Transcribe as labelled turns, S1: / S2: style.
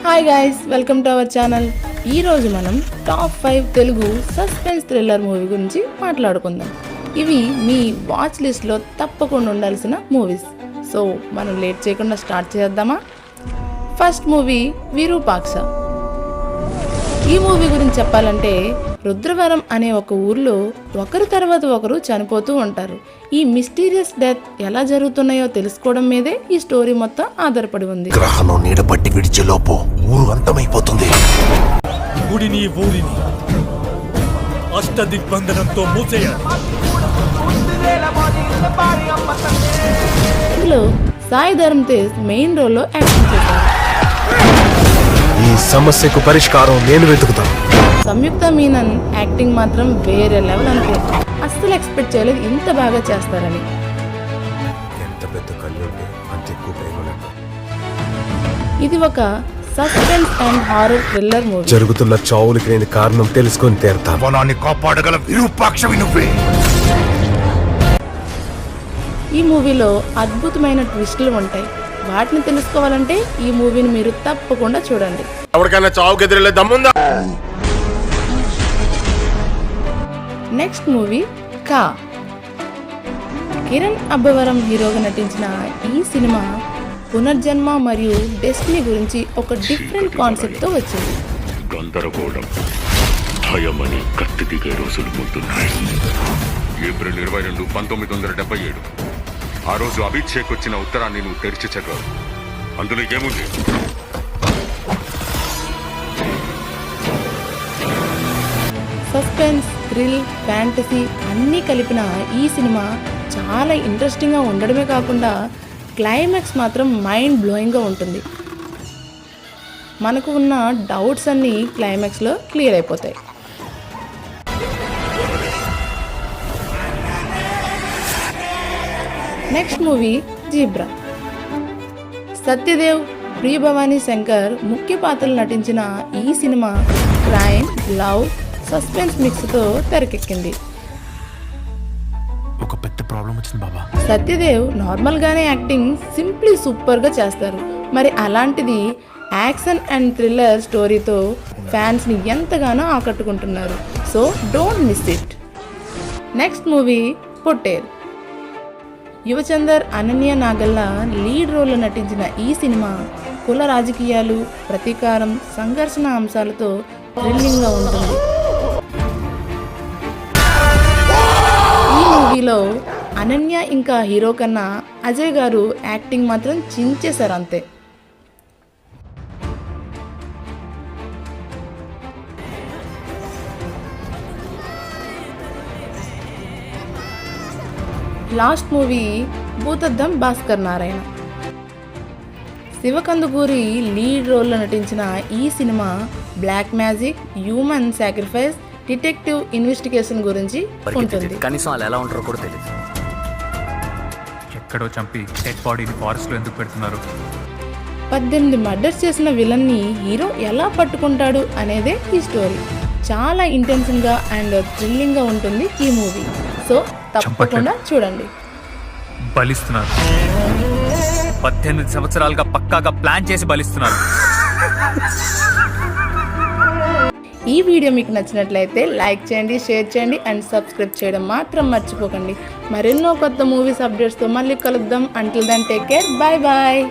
S1: Hi guys, welcome to our channel. ఈరోజు మనం top 5 Telugu suspense thriller movie గురించి మాట్లాడుకుందాం. ఇవి మీ వాచ్ లిస్ట్లో తప్పకుండా ఉండాల్సిన మూవీస్. సో మనం లేట్ చేయకుండా స్టార్ట్ చేద్దామా? First movie Virupaksha. ఈ మూవీ గురించి చెప్పాలంటే, రుద్రవరం అనే ఒక ఊర్లో ఒకరు తర్వాత ఒకరు చనిపోతూ ఉంటారు. ఈ మిస్టీరియస్ డెత్ ఎలా జరుగుతున్నాయో తెలుసుకోవడం మీదే ఈ స్టోరీ మొత్తం ఆధారపడి ఉంది.
S2: గ్రహణం నీడబట్టి విడిచేలోపు ఊరు అంతమైపోతుంది.
S3: గుడిని ఊరిని అష్టదిగ్బంధనంతో మూసేయాలి.
S1: ఇందులో సాయి ధరమ్ తేజ్ మెయిన్ రోల్లో యాక్టింగ్ చేశారు.
S2: ఈ సమస్యకు పరిష్కారం నేను వెతుకుతాను.
S1: సంయుక్త మీనన్ యాక్టింగ్ మాత్రం వేరే లెవెల్ అనుకో. అస్సలు ఎక్స్పెక్ట్ చేయలేదు ఇంత బాగా చేస్తారని.
S2: ఎంత పెద్ద కళ్ళుంటే అంత ఎక్కువ ప్రేమ.
S1: ఇది ఒక suspense and horror thriller movie.
S2: జరుగుతున్న చావులకి నేను కారణం తెలుసుకొని తీరుతాను. వనాన్ని కాపాడగల విరూపాక్షవి నువ్వే.
S1: ఈ మూవీలో అద్భుతమైన ట్విస్టులు ఉంటాయి. వాటిని తెలుసుకోవాలంటే ఈ మూవీని మీరు తప్పకుండా చూడండి.
S2: ఎవరికైనా చావుకి ఎదురెళ్ళే దమ్ముందా?
S1: నెక్స్ట్ మూవీ కా. కిరణ్ అబ్బవరం హీరోగా నటించిన ఈ సినిమా పునర్జన్మ మరియు డెస్టినీ గురించి ఒక డిఫరెంట్ కాన్సెప్ట్తో వచ్చింది.
S4: గందరగోళం, భయమని కత్తి దిగే రోజులు ముందున్నాయి. ఏప్రిల్ 22, 1977 ఆ రోజు అభిషేక్ వచ్చిన ఉత్తరాన్ని నువ్వు తెరిచి చదివావు. అందులో ఏముంది?
S1: సస్పెన్స్, థ్రిల్, ఫ్యాంటసీ అన్నీ కలిపిన ఈ సినిమా చాలా ఇంట్రెస్టింగ్గా ఉండడమే కాకుండా క్లైమాక్స్ మాత్రం మైండ్ బ్లోయింగ్గా ఉంటుంది. మనకు ఉన్న డౌట్స్ అన్నీ క్లైమాక్స్లో క్లియర్ అయిపోతాయి. Next movie Zebra. Satyadev, Priya Bhavani Shankar ముఖ్య పాత్రలు నటించిన ఈ సినిమా క్రైమ్, లవ్, సస్పెన్స్ మిక్స్తో తెరకెక్కింది.
S2: ఒక పెద్ద ప్రాబ్లం వచ్చింది బాబా.
S1: సత్యదేవ్ నార్మల్గానే యాక్టింగ్ సింప్లీ సూపర్గా చేస్తారు. మరి అలాంటిది యాక్షన్ అండ్ థ్రిల్లర్ స్టోరీతో ఫ్యాన్స్ని ఎంతగానో ఆకట్టుకుంటున్నారు. So don't miss it. Next movie Pottel. Yuvachandar, Ananya Nagalla lead రోల్లో నటించిన ఈ సినిమా కుల రాజకీయాలు, ప్రతీకారం, సంఘర్షణ అంశాలతో థ్రిల్లింగ్గా ఉంటుంది. ఈ మూవీలో అనన్య ఇంకా హీరో కన్నా అజయ్ గారు యాక్టింగ్ మాత్రం చించేశారు అంతే. Last movie Bhoothaddam Bhaskar Narayana. Shiva Kandukuri lead రోల్లో నటించిన ఈ cinema black magic, human sacrifice, detective investigation గురించి ఉంటుంది.
S5: కనీసం అలా ఎలా ఉంటారో కూడా తెలియదు.
S3: ఎక్కడో చంపి డెడ్ బాడీని ఫారెస్ట్ లో ఎందుకు పెడుతున్నారు?
S1: 18 మర్డర్స్ చేసిన విలన్ని హీరో ఎలా పట్టుకుంటాడు అనేదే ఈ స్టోరీ. చాలా ఇంటెన్సివ్గా అండ్ థ్రిల్లింగ్గా ఉంటుంది ఈ మూవీ. సో తప్పకుండా చూడండి.
S3: బలిస్తున్నారు. 18 సంవత్సరాలుగా పక్కాగా ప్లాన్ చేసి బలిస్తున్నారు.
S1: ఈ వీడియో మీకు నచ్చినట్లయితే లైక్ చేయండి, షేర్ చేయండి అండ్ సబ్స్క్రైబ్ చేయడం మాత్రం మర్చిపోకండి. మరెన్నో కొత్త మూవీస్ అప్డేట్స్తో మళ్ళీ కలుద్దాం. Until then take care. Bye bye.